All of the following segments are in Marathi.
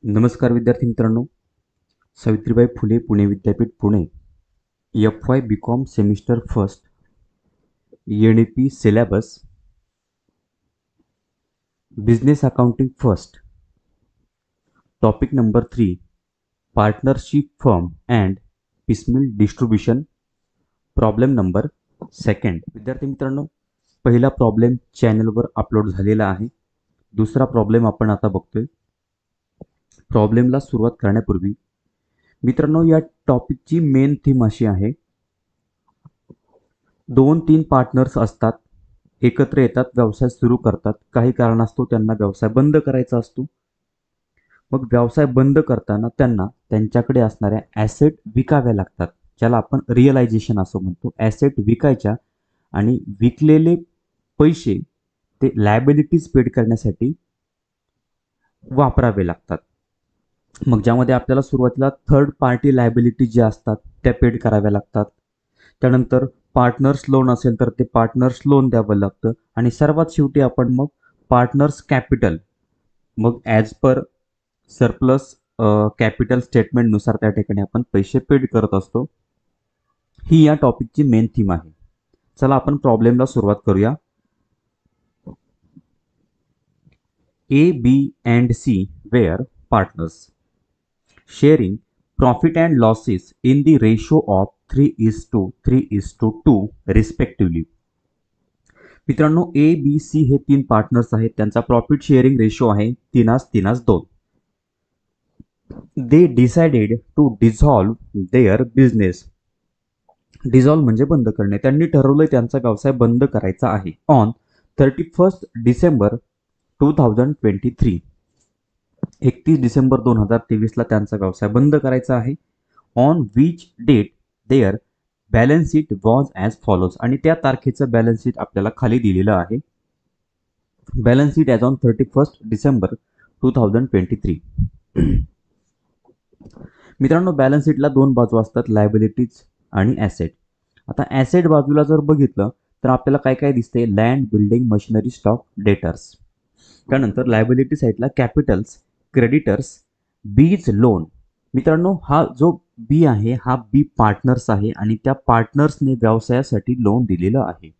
नमस्कार विद्यार्थी मित्रांनो. Savitribai Phule Pune Vidyapeeth Pune FY BCom semester first NEP syllabus business accounting first topic number 3 partnership firm and piecemeal distribution problem number second. विद्यार्थी मित्रांनो, पहिला प्रॉब्लेम चॅनलवर अपलोड झालेला आहे. दुसरा प्रॉब्लेम आपण आता बघतोय. प्रॉब्लेमला सुरुवात करण्यापूर्वी मित्रांनो, या टॉपिकची मेन थीम अशी आहे, 2-3 पार्टनर्स असतात, एकत्र येतात, व्यवसाय सुरू करतात. काही कारणास्तव त्यांना व्यवसाय बंद करायचा असतो. मग व्यवसाय बंद करताना त्यांना त्यांच्याकडे असणाऱ्या ॲसेट विकाव्या लागतात, ज्याला आपण रिअलायझेशन असं म्हणतो. ॲसेट विकायच्या आणि विकलेले पैसे ते लायबिलिटीज पेड करण्यासाठी वापरावे लागतात. मग ज्यामध्ये आपल्याला सुरुवातीला थर्ड पार्टी लायबिलिटी ज्या असतात त्या पेड कराव्या लागतात. त्यानंतर पार्टनर्स लोन असेल तर ते पार्टनर्स लोन द्यावं लागतं आणि सर्वात शेवटी आपण मग पार्टनर्स कॅपिटल, मग ॲज पर सरप्लस कॅपिटल स्टेटमेंटनुसार त्या ठिकाणी आपण पैसे पेड करत असतो. ही या टॉपिकची मेन थीम आहे. चला आपण प्रॉब्लेमला सुरुवात करूया. A, B and C were partners sharing profit and losses in the ratio of 3:3:2 respectively. मित्रांनो, A, B, C हे 3 पार्टनर्स आहेत. त्यांचा प्रॉफिट शेअरिंग रेशो आहे 3:2. They decided to dissolve their business. Dissolve म्हणजे बंद करणे. त्यांनी ठरवलंय त्यांचा व्यवसाय बंद करायचा आहे. ऑन 31 डिसेंबर 2023, 31 डिसेंबर 2023ला त्यांचा व्यवसाय बंद करायचा आहे. On which date their balance sheet was as follows. आणि त्या तारखेचं बॅलन्स शीट आपल्याला खाली दिलेलं आहे. Balance sheet as on 31 December 2023. मित्रांनो, बॅलन्स शीटला 2 बाजू असतात, लायबिलिटीज आणि ॲसेट. आता ॲसेट बाजूला जर बघितलं तर आपल्याला काय काय दिसते, land, building, machinery, stock, debtors. त्यानंतर लायबिलिटी साईडला कॅपिटल्स, क्रेडिटर्स, बीज लोन. मित्रांनो, हा जो बी आहे हा बी पार्टनर्स आहे आणि त्या पार्टनर्सने व्यवसायासाठी लोन दिलेलं आहे.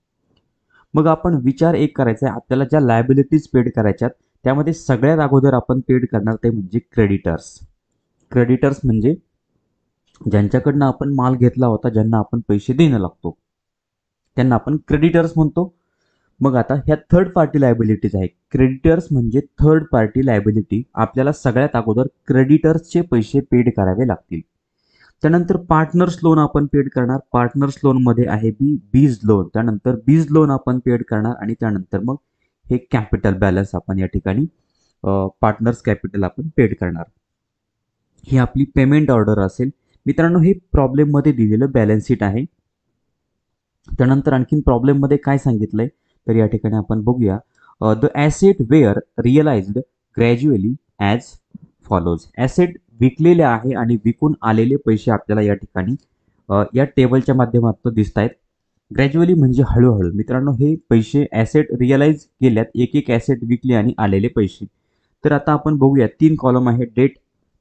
मग आपण विचार एक करायचा आहे, आपल्याला ज्या लायबिलिटीज पेड करायच्यात त्यामध्ये सगळ्यात अगोदर आपण पेड करणार ते म्हणजे क्रेडिटर्स. क्रेडिटर्स म्हणजे ज्यांच्याकडनं आपण माल घेतला होता, ज्यांना आपण पैसे देणं लागतो, त्यांना आपण क्रेडिटर्स म्हणतो. मग आता ह्या थर्ड पार्टी लायबिलिटीज आहे. क्रेडिटर्स म्हणजे थर्ड पार्टी लायबिलिटी. आपल्याला सगळ्यात अगोदर क्रेडिटर्सचे पैसे पेड करावे लागतील. त्यानंतर पार्टनर्स लोन आपण पेड करणार. पार्टनर्स लोनमध्ये आहे बीज लोन. त्यानंतर बीज लोन आपण पेड करणार आणि त्यानंतर मग हे कॅपिटल बॅलन्स आपण या ठिकाणी पार्टनर्स कॅपिटल आपण पेड करणार. ही आपली पेमेंट ऑर्डर असेल. मित्रांनो, हे प्रॉब्लेममध्ये दिलेलं बॅलन्स शीट आहे. त्यानंतर आणखीन प्रॉब्लेममध्ये काय सांगितलंय तर या ठिकाणी आपण बघूया. The asset were realised gradually as follows. Asset विकलेले आहे आणि विकून आलेले पैसे आपल्याला या ठिकाणी या टेबलच्या माध्यमातून दिसत आहेत. ग्रॅज्युअली म्हणजे हळूहळू. मित्रांनो, हे पैसे ॲसेट रिअलाइज केल्यात, एक एक ॲसेट विकले आणि आलेले पैसे. तर आता आपण बघूया, 3 कॉलम आहे, डेट,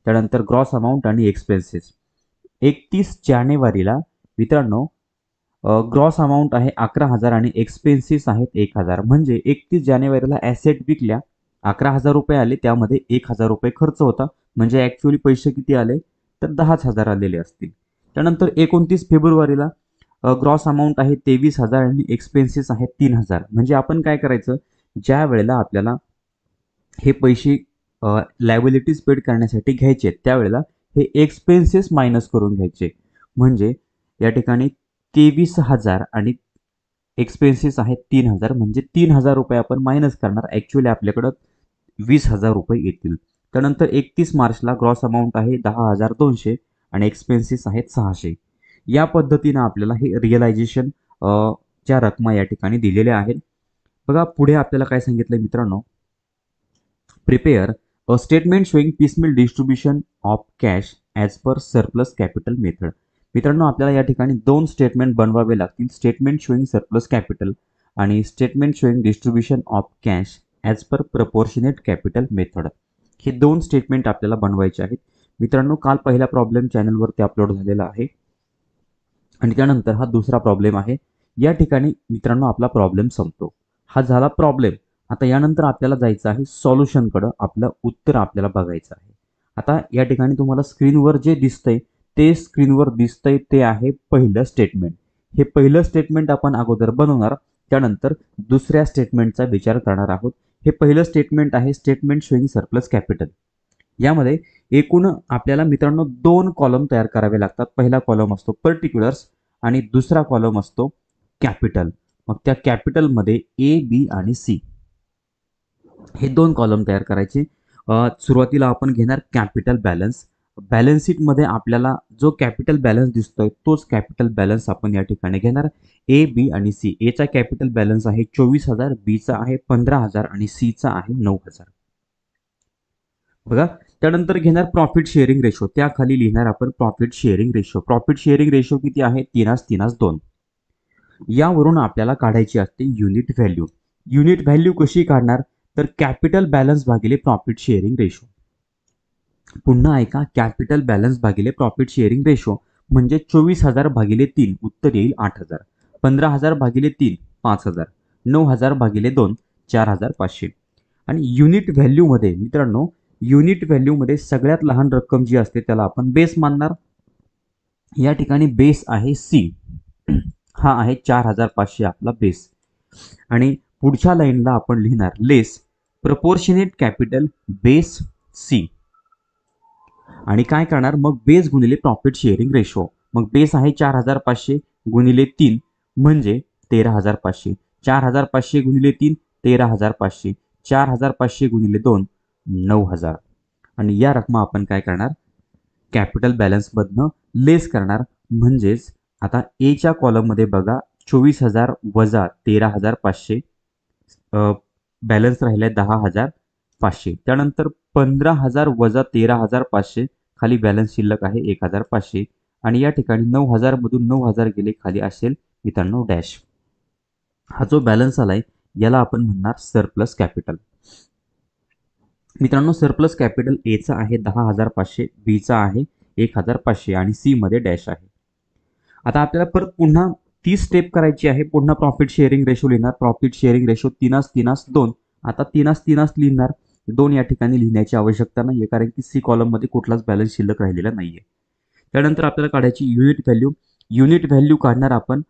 त्यानंतर ग्रॉस अमाऊंट आणि एक्सपेन्सेस. 31 जानेवारीला मित्रांनो ग्रॉस अमाऊंट आहे 11,000 आणि एक्सपेन्सेस आहेत 1,000. म्हणजे 31 जानेवारीला ॲसेट विकल्या, 11,000 रुपये आले, त्यामध्ये 1,000 रुपये खर्च होता. म्हणजे ॲक्च्युअली पैसे किती आले तर 10,000 आलेले असतील. त्यानंतर 29 फेब्रुवारीला ग्रॉस अमाऊंट आहे 23,000 आणि एक्सपेन्सेस आहेत 3,000. म्हणजे आपण काय करायचं, ज्या वेळेला आपल्याला हे पैसे लायबिलिटीज पेड करण्यासाठी घ्यायचे त्यावेळेला हे एक्सपेन्सेस मायनस करून घ्यायचे. म्हणजे या ठिकाणी 23,000 आणि एक्सपेन्सेस आहेत 3,000. म्हणजे 3,000 रुपये आपण मायनस करणार. ॲक्च्युअली आपल्याकडं 20,000 रुपये येतील. त्यानंतर 31 मार्चला ग्रॉस अमाऊंट आहे 10,200 आणि एक्सपेन्सेस आहेत 600. या पद्धतीनं आपल्याला हे रिअलायझेशन च्या रकमा या ठिकाणी दिलेल्या आहेत. बघा पुढे आपल्याला काय सांगितलं मित्रांनो, prepare a statement showing piecemeal distribution of cash as per surplus capital method. मित्रांनो, आपल्याला या ठिकाणी 2 स्टेटमेंट बनवावे लागतील. स्टेटमेंट शोईंग सरप्लस कॅपिटल आणि statement showing distribution of cash as per proportionate capital method. हे दोन स्टेटमेंट आपल्याला बनवायचे आहेत मित्रांनो. काल पहिला प्रॉब्लेम चॅनलवरती अपलोड झालेला आहे आणि त्यानंतर हा दुसरा प्रॉब्लेम आहे. या ठिकाणी मित्रांनो आपला प्रॉब्लेम संपतो. हा झाला प्रॉब्लेम. आता यानंतर आपल्याला जायचं आहे सॉल्युशनकडे. आपलं उत्तर आपल्याला बघायचं आहे. आता या ठिकाणी तुम्हाला स्क्रीनवर जे दिसतंय ते आहे पहिलं स्टेटमेंट. हे पहिलं स्टेटमेंट आपण अगोदर बनवणार, त्यानंतर दुसऱ्या स्टेटमेंटचा विचार करणार आहोत. हे पहिलं स्टेटमेंट आहे स्टेटमेंट शोईंग सरप्लस कॅपिटल. यामध्ये एकूण आपल्याला मित्रांनो दोन कॉलम तयार करावे लागतात. पहिला कॉलम असतो पर्टिक्युलर्स आणि दुसरा कॉलम असतो कॅपिटल. मग त्या कॅपिटलमध्ये ए, बी आणि सी हे दोन कॉलम तयार करायचे. सुरुवातीला आपण घेणार कॅपिटल बॅलन्स. बॅलन्स शीटमध्ये आपल्याला जो कॅपिटल बॅलन्स दिसतोय तोच कॅपिटल बॅलन्स आपण या ठिकाणी घेणार. ए, बी आणि सी. एचा कॅपिटल बॅलन्स आहे 24,000, बीचा आहे 15,000 आणि सीचा आहे 9,000. बघा, त्यानंतर घेणार प्रॉफिट शेअरिंग रेशो. त्याखाली लिहिणार आपण profit sharing ratio. Profit sharing ratio किती आहे? 3:2. यावरून आपल्याला काढायची असते युनिट व्हॅल्यू. युनिट व्हॅल्यू कशी काढणार? तर कॅपिटल बॅलन्स भागिले प्रॉफिट शेअरिंग रेशो. पुन्हा ऐका, कॅपिटल बॅलन्स भागिले प्रॉफिट शेअरिंग रेशो म्हणजे 24,000 भागिले 3 उत्तर येईल 8,000. 15,000 भागिले 3 5,000. 9,000 भागिले 2 4,500. आणि युनिट व्हॅल्यूमध्ये मित्रांनो, युनिट व्हॅल्यूमध्ये सगळ्यात लहान रक्कम जी असते त्याला आपण बेस मानणार. या ठिकाणी बेस आहे सी. हा आहे 4,500 आपला बेस. आणि पुढच्या लाईनला आपण लिहिणार लेस प्रपोर्शनेट कॅपिटल बेस सी. आणि काय करणार मग बेस गुणिले प्रॉफिट शेअरिंग रेशो. मग बेस आहे 4,500 गुणिले 3 म्हणजे 13,500. 4,500 गुणिले 3 13,500. 4,500 गुणिले 2 9,000. आणि या रकमा आपण काय करणार? कॅपिटल बॅलन्समधनं लेस करणार. म्हणजेच आता एच्या कॉलममध्ये बघा 24,000 वजा 13,500, बॅलन्स राहिलाय 10,500. त्यानंतर 15,000 वजा 13,500, खाली बॅलन्स शिल्लक आहे 1,500. आणि या ठिकाणी 9,000 मधून 9,000 गेले, खाली असेल मित्रांनो डॅश. हा जो बॅलन्स आलाय याला आपण म्हणणार सरप्लस कॅपिटल. मित्रांनो सरप्लस कॅपिटल एचा आहे 10,500, बीचा आहे 1,500 आणि सी मध्ये डॅश आहे. आता आपल्याला परत पुन्हा ती स्टेप करायची आहे. पुन्हा प्रॉफिट शेअरिंग रेशो लिहिणार. Profit sharing ratio 3:2. आता 3:3 लिहिणार. 2 या ठिकाणी लिहिण्याची आवश्यकता नाहीये कारण की सी कॉलम मध्ये कुठलाच बॅलन्स शिल्लक राहिलेला नाहीये. त्यानंतर आपल्याला काढायची युनिट व्हॅल्यू. युनिट व्हॅल्यू काढणार आपण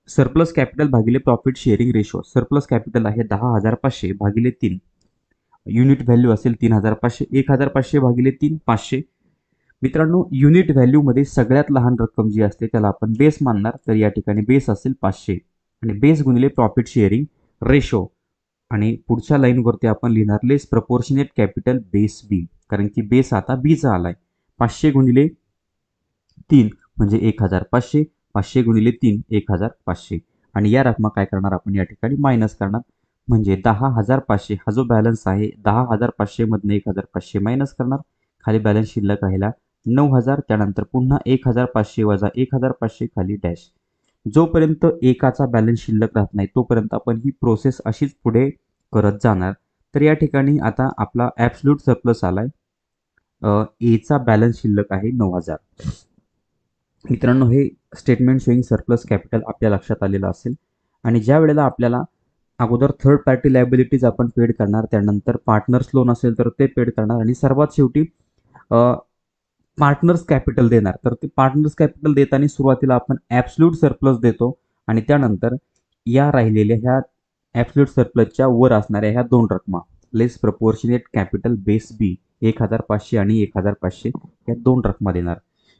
सरप्लस कॅपिटल भागिले profit sharing ratio. Surplus capital आहे 10,500 भागिले 3. युनिट व्हॅल्यू असेल 3,500. 1,500 भागिले 3 500. मित्रांनो युनिट व्हॅल्यूमध्ये सगळ्यात लहान रक्कम जी असते त्याला आपण बेस मानणार. तर या ठिकाणी बेस असेल 500 आणि बेस गुणिले प्रॉफिट शेअरिंग रेशो. आणि पुढच्या लाईनवरती आपण लिहिणार लेस प्रपोर्शनेट कॅपिटल बेस बी, कारण की बेस आता बीचा आलाय. 500 गुणिले 3 म्हणजे 1,500. 500 गुणिले 3 1,500. आणि या रकमा काय करणार आपण या ठिकाणी मायनस करणार. म्हणजे 10,500 हा जो बॅलन्स आहे 10,500 मधनं 1,500 मायनस करणार. खाली बॅलन्स शिल्लक राहिला 9,000. त्यानंतर पुन्हा 1,500 वजा 1,500 खाली डॅश. जोपर्यंत एकाचा बॅलन्स शिल्लक राहत नाही तोपर्यंत आपण ही प्रोसेस अशीच पुढे करत जाणार. तर या ठिकाणी आता आपला ॲब्सोल्यूट सरप्लस आलाय. एचा बॅलन्स शिल्लक आहे 9,000. मित्रांनो हे स्टेटमेंट शोईंग सरप्लस कॅपिटल आपल्या लक्षात आलेलं असेल. आणि ज्या वेळेला आपल्याला अगोदर थर्ड पार्टी लायबिलिटीज आपण पेड करणार, त्यानंतर पार्टनर्स लोन असेल तर ते पेड करणार आणि सर्वात शेवटी पार्टनर्स कॅपिटल देणार. तर ते पार्टनर्स कॅपिटल देताना सुरुवातीला आपण ॲब्सोल्यूट सरप्लस देतो आणि त्यानंतर या राहिलेल्या ह्या ॲब्सोल्यूट सरप्लसच्या वर असणाऱ्या ह्या दोन रकमा लेस प्रपोर्शनेट कॅपिटल बेस बी 1,500 आणि 1,500 या दोन रकमा देणार.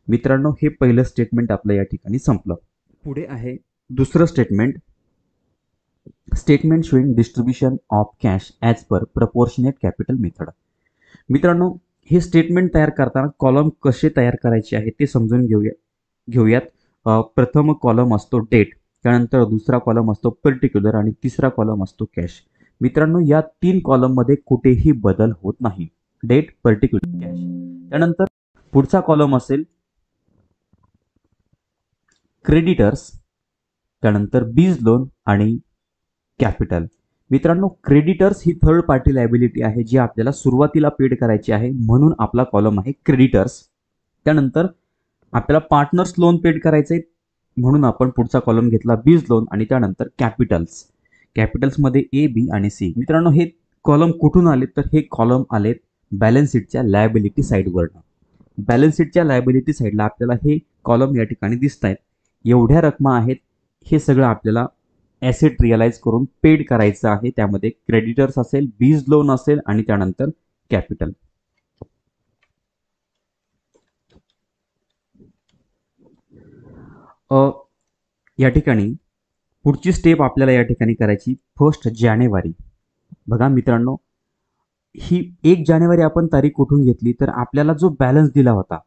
मित्रांनो हे पहिलं स्टेटमेंट आपलं या ठिकाणी संपलं. पुढे आहे दुसरं statement. Statement showing distribution of cash as per proportionate capital method. मित्रांनो हे स्टेटमेंट तयार करताना कॉलम कसे तयार करायचे आहे ते समजून घेऊयात. प्रथम कॉलम असतो डेट, त्यानंतर दुसरा कॉलम असतो पर्टिक्युलर आणि तिसरा कॉलम असतो कॅश. मित्रांनो या 3 कॉलममध्ये कुठेही बदल होत नाही. Date, particular, cash. त्यानंतर पुढचा कॉलम असेल क्रेडिटर्स, त्यानंतर बीज लोन आणि कॅपिटल. मित्रांनो, क्रेडिटर्स ही थर्ड पार्टी लायबिलिटी आहे जी आपल्याला सुरुवातीला पेड करायची आहे, म्हणून आपला कॉलम आहे क्रेडिटर्स. त्यानंतर आपल्याला पार्टनर्स लोन पेड करायचे म्हणून आपण पुढचा कॉलम घेतला बीज लोन, आणि त्यानंतर कॅपिटल्समध्ये ए, बी आणि सी. मित्रांनो, हे कॉलम कुठून आले तर हे कॉलम आलेत बॅलन्स शीटच्या लायबिलिटी साईडवरनं. बॅलन्स शीटच्या लायबिलिटी साईडला आपल्याला हे कॉलम या ठिकाणी दिसत आहेत. एवढ्या रकमा आहेत. हे सगळं आपल्याला ॲसेट रिअलाइज करून पेड करायचं आहे. त्यामध्ये क्रेडिटर्स असेल, बीज लोन असेल आणि त्यानंतर कॅपिटल. या ठिकाणी पुढची स्टेप आपल्याला या ठिकाणी करायची 1 जानेवारी. बघा मित्रांनो, ही 1 जानेवारी आपण तारीख कुठून घेतली तर आपल्याला जो बॅलन्स दिला होता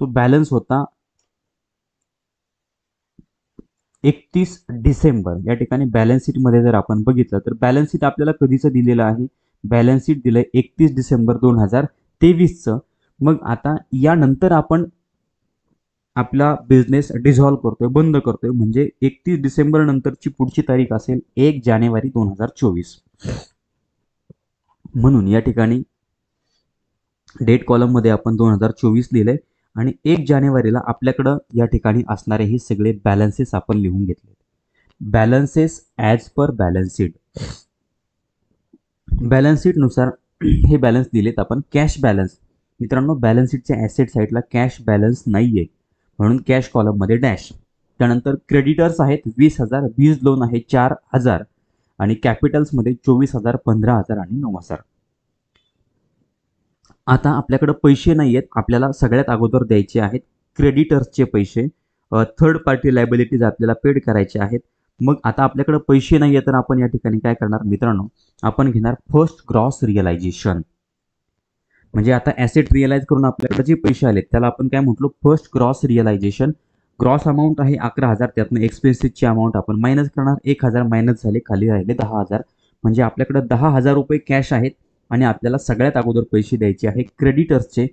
तो बॅलन्स होता 31 डिसेंबर. या ठिकाणी बॅलन्स शीटमध्ये जर आपण बघितलं तर बॅलन्स शीट आपल्याला कधीचं दिलेलं आहे, बॅलन्स शीट दिलंय 31 डिसेंबर 2023चं. मग आता यानंतर आपण आपला बिझनेस डिझॉल्व करतोय, बंद करतोय, म्हणजे 31 डिसेंबर नंतरची पुढची तारीख असेल 1 जानेवारी 2024. म्हणून या ठिकाणी डेट कॉलममध्ये आपण 2024 लिहिलंय आणि 1 जानेवारीला आपल्याकडं या ठिकाणी असणारे हे सगळे बॅलन्सेस आपण लिहून घेतले. Balances as per balance sheet. Balance शीटनुसार हे बॅलन्स दिलेत आपण. Cash balance. मित्रांनो, बॅलन्स शीटच्या ॲसेट साईडला कॅश बॅलन्स नाही आहे, म्हणून कॅश कॉलममध्ये डॅश. त्यानंतर क्रेडिटर्स आहेत 20,000, बीज लोन आहे 4,000 आणि कॅपिटल्समध्ये 24,000, 15,000 आणि 9,000. आता आपल्याकडे पैसे नाही आहेत, आपल्याला सगळ्यात अगोदर द्यायचे आहेत क्रेडिटर्सचे पैसे. थर्ड पार्टी लायबिलिटीज आपल्याला पेड करायचे आहेत. मग आता आपल्याकडे पैसे नाही आहे तर आपण या ठिकाणी काय करणार मित्रांनो, आपण घेणार फर्स्ट ग्रॉस रिअलायझेशन. म्हणजे आता ॲसेट रिअलाइज करून आपल्याकडे जे पैसे आले त्याला आपण काय म्हटलो, first gross realisation. Gross amount आहे 11,000, त्यातनं एक्सपेन्सेसची अमाऊंट आपण मायनस करणार. 1,000 मायनस झाले, खाली राहिले 10,000. म्हणजे आपल्याकडे 10,000 रुपये कॅश आहेत आणि आपल्याला सगळ्यात अगोदर पैसे द्यायचे आहे क्रेडिटर्सचे.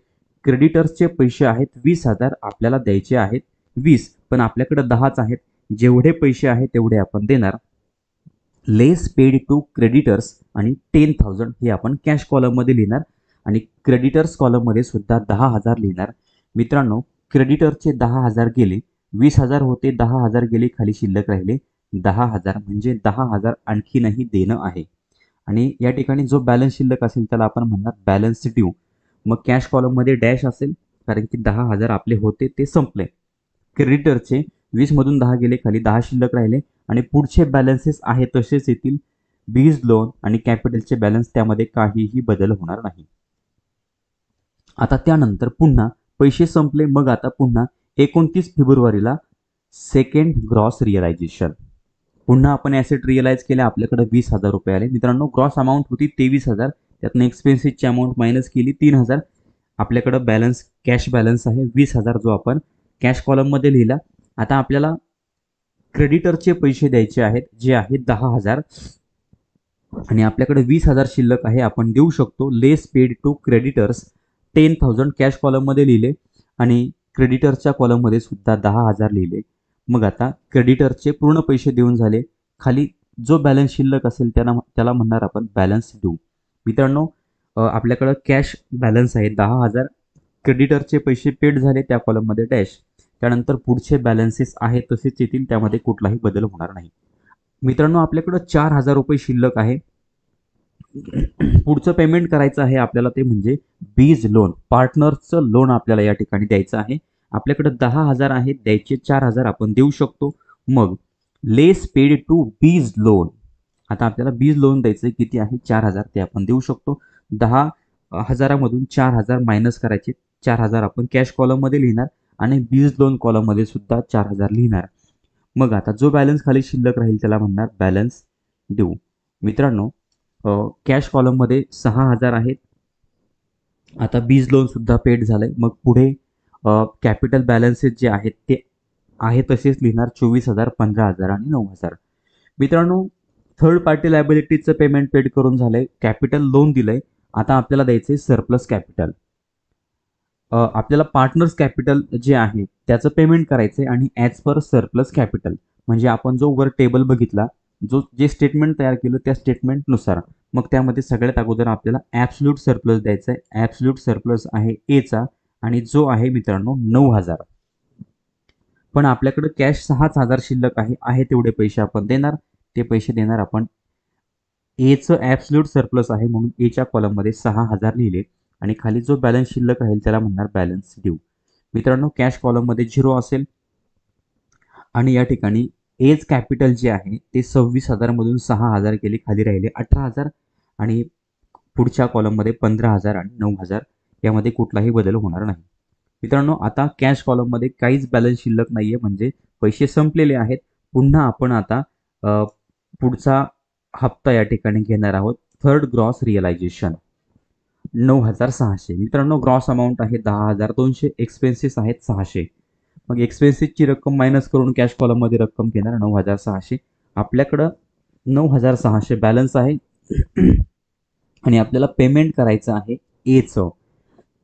क्रेडिटर्सचे पैसे आहेत 20,000, आपल्याला द्यायचे आहेत 20, पण आपल्याकडे 10च आहेत. जेवढे पैसे आहेत तेवढे आपण देणार. लेस पेड टू क्रेडिटर्स आणि 10,000 हे आपण कॅश कॉलममध्ये लिहिणार आणि क्रेडिटर्स कॉलममध्ये सुद्धा 10,000 लिहिणार. मित्रांनो, क्रेडिटरचे 10,000 गेले, 20,000 होते, 10,000 गेले, खाली शिल्लक राहिले 10,000. म्हणजे 10,000 आणखीनही देणं आहे. आणि या ठिकाणी जो बॅलन्स शिल्लक असेल त्याला आपण म्हणणार बॅलन्स ड्यू. मग कॅश कॉलममध्ये डॅश असेल, कारण की 10,000 आपले होते ते संपले. क्रेडिटरचे 20मधून 10 गेले, खाली 10 शिल्लक राहिले आणि पुढचे बॅलन्सेस आहे तसेच येतील. बीज लोन आणि कॅपिटलचे बॅलन्स, त्यामध्ये काहीही बदल होणार नाही. आता त्यानंतर पुन्हा पैसे संपले, मग आता पुन्हा 29 फेब्रुवारीला सेकंड ग्रॉस रिअलायझेशन. पुन्हा आपण ॲसेट रिअलाइज केले, आपल्याकडे 20,000 रुपये आले. मित्रांनो, ग्रॉस अमाऊंट होती 23,000, त्यातनं एक्सपेन्सेसची अमाऊंट मायनस केली 3,000. आपल्याकडं बॅलन्स कॅश बॅलन्स आहे 20,000, जो आपण कॅश कॉलममध्ये लिहिला. आता आपल्याला क्रेडिटरचे पैसे द्यायचे आहेत जे आहेत 10,000 आणि आपल्याकडे 20,000 शिल्लक आहे, आपण देऊ शकतो. लेस पेड टू क्रेडिटर्स 10,000 कॅश कॉलममध्ये लिहिले आणि क्रेडिटर्सच्या कॉलममध्ये सुद्धा 10,000 लिहिले. मग आता क्रेडिटरचे पूर्ण पैसे देऊन झाले, खाली जो बॅलन्स शिल्लक असेल त्याला म्हणणार आपण बॅलन्स ड्यू. मित्रांनो, आपल्याकडं कॅश बॅलन्स आहे 10,000, क्रेडिटरचे पैसे पेड झाले, त्या कॉलममध्ये डॅश. त्यानंतर पुढचे बॅलन्सेस आहेत तसेच येतील, त्यामध्ये कुठलाही बदल होणार नाही. मित्रांनो, आपल्याकडं 4,000 रुपये शिल्लक आहे. पुढचं पेमेंट करायचं आहे आपल्याला, ते म्हणजे बीज लोन. पार्टनर्सचं लोन आपल्याला या ठिकाणी द्यायचं आहे. आपल्याकडे 10,000 आहेत, द्यायचे 4,000 आपण देऊ शकतो. मग लेस पेड टू बीज लोन. आता आपल्याला बीज लोन द्यायचं किती आहे, 4,000, ते आपण देऊ शकतो. 10,000मधून 4,000 मायनस करायचे. 4,000 आपण कॅश कॉलममध्ये लिहिणार आणि बीज लोन कॉलममध्ये सुद्धा 4,000 लिहिणार. मग आता जो बॅलन्स खाली शिल्लक राहील त्याला म्हणणार बॅलन्स ड्यू. मित्रांनो, कॅश कॉलममध्ये 6,000 आहेत. आता बीज लोन सुद्धा पेड झालंय. मग पुढे कॅपिटल बॅलन्सेस जे आहेत ते आहे तसेच लिहिणार 24,000, 15,000 आणि 9,000. मित्रांनो, थर्ड पार्टी लायबिलिटीचं पेमेंट पेड करून झालंय, कॅपिटल लोन दिलंय. आता आपल्याला द्यायचंय सरप्लस कॅपिटल. आपल्याला पार्टनर्स कॅपिटल जे आहे त्याचं पेमेंट करायचंय आणि ॲज पर सरप्लस कॅपिटल. म्हणजे आपण जो वर टेबल बघितला जे स्टेटमेंट तयार केलं त्या स्टेटमेंटनुसार मग त्यामध्ये सगळ्यात अगोदर आपल्याला ॲब्सोल्यूट सरप्लस द्यायचा आहे. ॲब्सोल्यूट सरप्लस आहे एचा आणि जो आहे मित्रांनो 9,000. पण आपल्याकडे कॅश 6,000 शिल्लक आहे तेवढे पैसे आपण देणार. ते पैसे देणार आपण. एचं ॲब्सोल्यूट सरप्लस आहे म्हणून एच्या कॉलममध्ये 6,000 लिहिले आणि खाली जो बॅलन्स शिल्लक राहील त्याला म्हणणार बॅलन्स ड्यू. मित्रांनो कॅश कॉलममध्ये 0 असेल आणि या ठिकाणी एज कॅपिटल जे आहे ते 26,000 मधून 6,000 गेले, खाली राहिले 18,000 आणि पुढच्या कॉलममध्ये 15,000 आणि 9,000 यामध्ये कुठलाही बदल होणार नाही. मित्रांनो आता कॅश कॉलममध्ये काहीच बॅलन्स शिल्लक नाही आहे, म्हणजे पैसे संपलेले आहेत. पुन्हा आपण आता पुढचा हप्ता या ठिकाणी घेणार आहोत. Third gross realisation 9,600. मित्रांनो ग्रॉस अमाऊंट आहे 10,200, एक्सपेन्सेस आहेत 600. मग एक्सपेन्सेसची रक्कम मायनस करून कॅश कॉलममध्ये रक्कम घेणार 9,600. आपल्याकडं 9,600 बॅलन्स आहे आणि आपल्याला पेमेंट करायचं आहे एचं.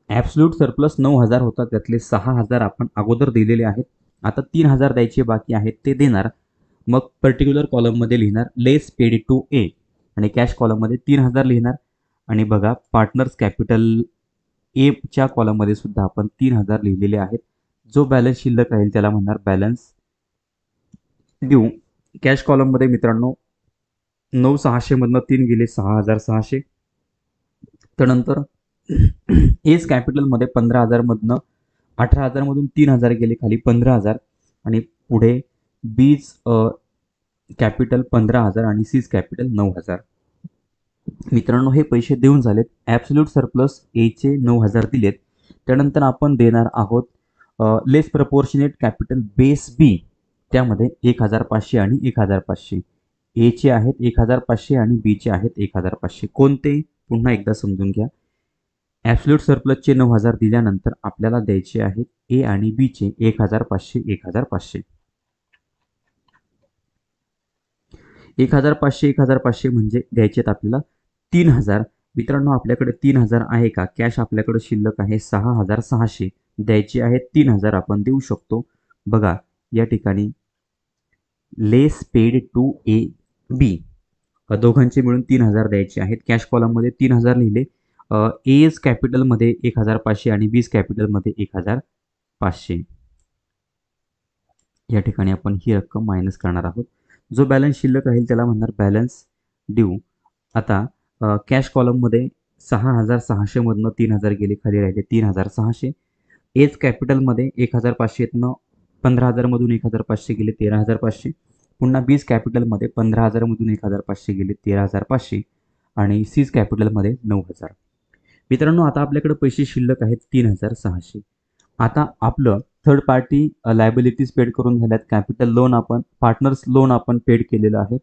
ॲब्सोल्यूट सरप्लस 9,000 होता, त्यातले 6,000 आपण अगोदर दिलेले आहेत. आता 3,000 द्यायचे बाकी आहेत ते देणार. मग पर्टिक्युलर कॉलममध्ये लिहिणार लेस पेड टू ए आणि कॅश कॉलममध्ये 3,000 लिहिणार. आणि बघा पार्टनर्स कॅपिटल एच्या कॉलममध्ये सुद्धा आपण 3,000 लिहिलेले आहेत. जो बॅलन्स शिल्लक राहील त्याला म्हणणार बॅलन्स ड्यू. कॅश कॉलममध्ये मित्रांनो 9,600 मधनं 3 गेले 6,600. त्यानंतर एज कॅपिटलमध्ये 15,000 मधनं 18,000 मधून 3,000 गेले, खाली 15,000 आणि पुढे बीज कॅपिटल 15,000 आणि सीज कॅपिटल 9,000. मित्रांनो हे पैसे देऊन झालेत. ॲब्सोल्यूट सरप्लस एचे 9,000 दिलेत. त्यानंतर आपण देणार आहोत लेस प्रपोर्शनेट कॅपिटल बेस बी, त्यामध्ये 1,500 आणि 1,500. एचे आहेत 1,500 आणि बीचे आहेत 1,500. कोणते पुन्हा एकदा समजून घ्या. ॲब्सोल्यूट सरप्लसचे 9,000 दिल्यानंतर आपल्याला द्यायचे आहेत ए आणि बीचे 1,500 1,500. 1,500 1,500 म्हणजे द्यायचेत आपल्याला 3,000. मित्रांनो आपल्याकडे 3,000 आहे का? कॅश आपल्याकडे शिल्लक आहे 6,600. द्यायचे आहेत 3,000 आपण देऊ शकतो. बघा या ठिकाणी लेस पेड टू ए बी दोघांचे मिळून 3,000 द्यायचे आहेत. कॅश कॉलममध्ये 3,000 लिहिले. एज कॅपिटलमध्ये 1,500 आणि बीज कॅपिटलमध्ये 1,500. या ठिकाणी आपण ही रक्कम मायनस करणार आहोत. जो बॅलन्स शिल्लक राहील त्याला म्हणणार बॅलन्स ड्यू. आता कॅश कॉलममध्ये 6,600 मधनं 3,000 गेले, खाली राहिले 3,600. एज कॅपिटलमध्ये 1,500तनं 15,000 मधून 1,500 गेले 13,500. पुन्हा बीज कॅपिटलमध्ये 15,000 मधून 1,500 गेले 13,500 आणि सीज कॅपिटलमध्ये 9,000. मित्रांनो आता आपल्याकडे पैसे शिल्लक आहेत 3,600. आता आपलं थर्ड पार्टी लायबिलिटीज पेड करून झाल्यात. कॅपिटल लोन आपण पार्टनर्स लोन आपण पेड केलेलं आहे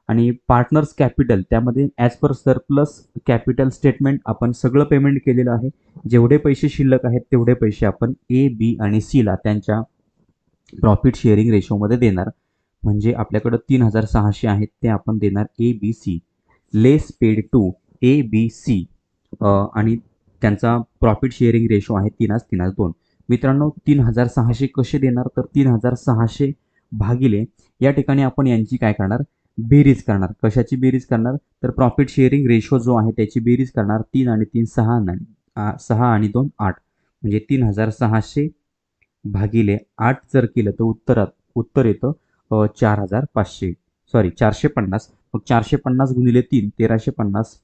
आणि पार्टनर्स कॅपिटल त्यामध्ये as per surplus capital statement आपण सगळं पेमेंट केलेलं आहे. जेवढे पैसे शिल्लक आहेत तेवढे पैसे आपण ए बी आणि सीला त्यांच्या प्रॉफिट शेअरिंग रेशोमध्ये देणार. म्हणजे आपल्याकडं 3,600 आहेत ते आपण देणार A B C. Less paid to A B C आणि त्यांचा प्रॉफिट शेअरिंग रेशो आहे 3:2. मित्रांनो 3,600 कसे देणार? तर 3,600 भागिले या ठिकाणी आपण यांची काय करणार? बेरीज करणार. कशाची बेरीज करणार? तर प्रॉफिट शेअरिंग रेशो जो आहे त्याची बेरीज करणार. 3 आणि 3 6 आणि 2 8 म्हणजे 3,600 भागिले 8 जर केलं तर उत्तर येतं 4,500 सॉरी 450. मग 450 गुणिले 3 1,350.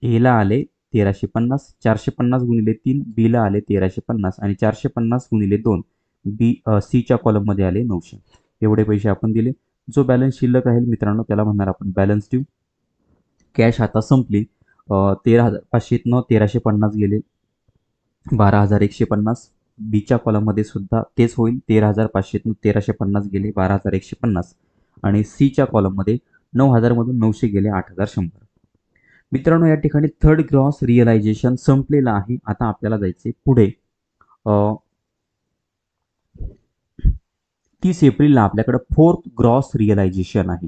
एला आले 1,350. 450 गुणिले 3 बीला आले 1,350 आणि 450 गुणिले 2 बी सीच्या कॉलममध्ये आले 900. एवढे पैसे आपण दिले. जो बॅलन्स शिल्लक राहील मित्रांनो त्याला म्हणणार आपण बॅलन्स ड्यू. कॅश आता संपली. 13,500तनं 1,350 गेले 12,150. बीच्या कॉलममध्ये सुद्धा तेच होईल. 13,500तनं 1,350 गेले 12,150 आणि सीच्या कॉलममध्ये 9,000 मधून 900 गेले 8,100. मित्रांनो या ठिकाणी थर्ड ग्रॉस रिअलायझेशन संपलेलं आहे. आता आपल्याला जायचे पुढे. 30 एप्रिलला आपल्याकडे फोर्थ ग्रॉस रिअलायझेशन आहे.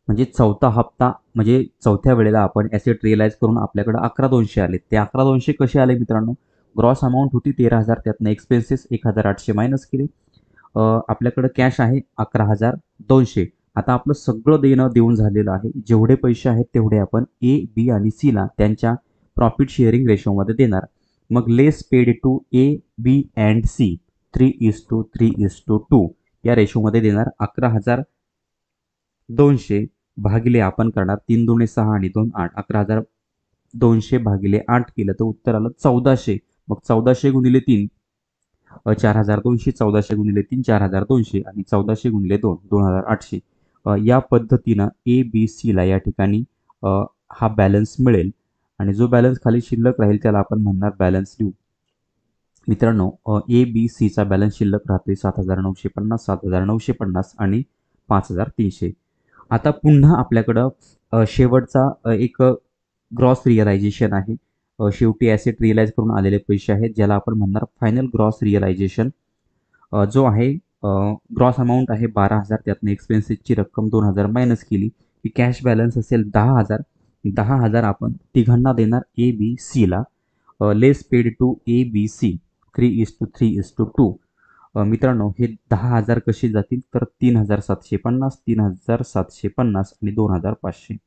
म्हणजे चौथा हप्ता, म्हणजे चौथ्या वेळेला आपण ॲसेट रिअलाइज करून आपल्याकडे 11,200 आले. ते 11,200 कसे आले मित्रांनो? ग्रॉस अमाऊंट होती 13,000, त्यातनं एक्सपेन्सेस 1,800 मायनस केले. आपल्याकडे कॅश आहे 11,200. आता आपलं सगळं देणं देऊन झालेलं आहे. जेवढे पैसे आहेत तेवढे आपण ए, बी आणि सीला त्यांच्या प्रॉफिट शेअरिंग रेशोमध्ये देणार. मग less paid to A, B and C 3:3:2 या रेशोमध्ये देणार. 11,200 भागिले आपण करणार 3 दुणे 6 आणि 2 8. 11,200 भागिले 8 केलं तर उत्तर आलं 1400. मग 1400 गुणिले 3 4,200, 1400 गुणिले 3 4,200 आणि 1400 गुणिले 2 2,800. या पद्धतीनं ए, बी, सीला या ठिकाणी हा बॅलन्स मिळेल आणि जो बॅलन्स खाली शिल्लक राहील त्याला आपण म्हणणार बॅलन्स ड्यू. मित्रांनो, ए, बी, सीचा बॅलन्स शिल्लक राहते 7,950, 7,950 आणि 5,300. आता पुन्हा आपल्याकडं शेवटचा एक ग्रॉस रिअलायझेशन आहे. शेवटी ॲसेट रिअलाइज करून आलेले पैसे आहेत ज्याला आपण म्हणणार फायनल ग्रॉस रिअलायझेशन. जो आहे ग्रॉस अमाऊंट आहे 12,000. त्यातनं एक्सपेन्सेसची रक्कम 2,000 मायनस केली की कॅश बॅलन्स असेल 10,000. 10,000 आपण तिघांना देणार ए, बी, सीला. Less paid to A, B, C 3:3:2. मित्रांनो, हे 10,000 कसे जातील तर 3,750, 3,750 आणि 2,500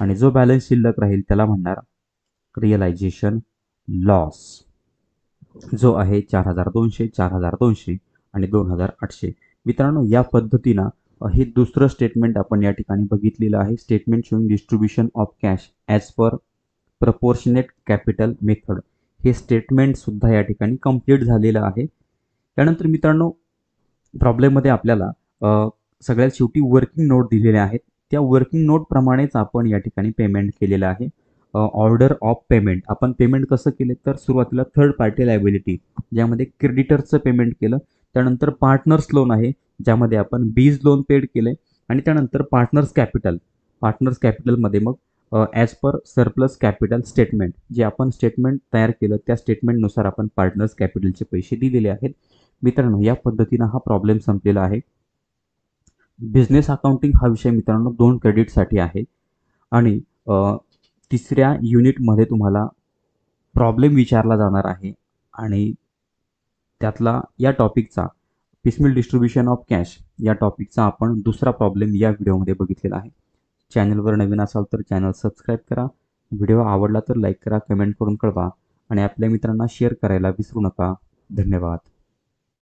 आणि जो बॅलन्स शिल्लक राहील त्याला म्हणणार रिअलायझेशन लॉस, जो आहे 4,200, 4,200 आणि 2,800. मित्रांनो, या पद्धतीनं हे दुसरं स्टेटमेंट आपण या ठिकाणी बघितलेलं आहे. Statement showing distribution of cash as per proportionate capital method. हे स्टेटमेंट सुद्धा या ठिकाणी कंप्लीट झालेलं आहे. त्यानंतर मित्रांनो, प्रॉब्लेममध्ये आपल्याला सगळ्यात शेवटी वर्किंग नोट दिलेल्या आहेत. त्या वर्किंग नोटप्रमाणेच आपण या ठिकाणी पेमेंट केलेलं आहे. ऑर्डर ऑफ पेमेंट आपण पेमेंट कसं केले तर सुरुवातीला थर्ड पार्टी लायबिलिटी ज्यामध्ये क्रेडिटरचं पेमेंट केलं. त्यानंतर पार्टनर्स लोन आहे ज्यामध्ये आपण बीज लोन पेड केले आणि त्यानंतर पार्टनर्स कॅपिटलमध्ये मग as per surplus capital statement जे आपण स्टेटमेंट तयार केलं त्या स्टेटमेंटनुसार आपण पार्टनर्स कॅपिटलचे पैसे दिलेले आहेत. मित्रांनो, या पद्धतीनं हा प्रॉब्लेम संपलेला आहे. बिझनेस अकाउंटिंग हा विषय मित्रांनो 2 क्रेडिटसाठी आहे आणि तिसऱ्या युनिटमध्ये तुम्हाला प्रॉब्लेम विचारला जाणार आहे आणि त्यातला या टॉपिकचा पिसमिल डिस्ट्रीब्युशन ऑफ कॅश या टॉपिकचा आपण दुसरा प्रॉब्लेम या व्हिडिओमध्ये बघितलेला आहे. चॅनलवर नवीन असाल तर चॅनल सबस्क्राईब करा. व्हिडिओ आवडला तर लाईक करा, कमेंट करून कळवा आणि आपल्या मित्रांना शेअर करायला विसरू नका. धन्यवाद.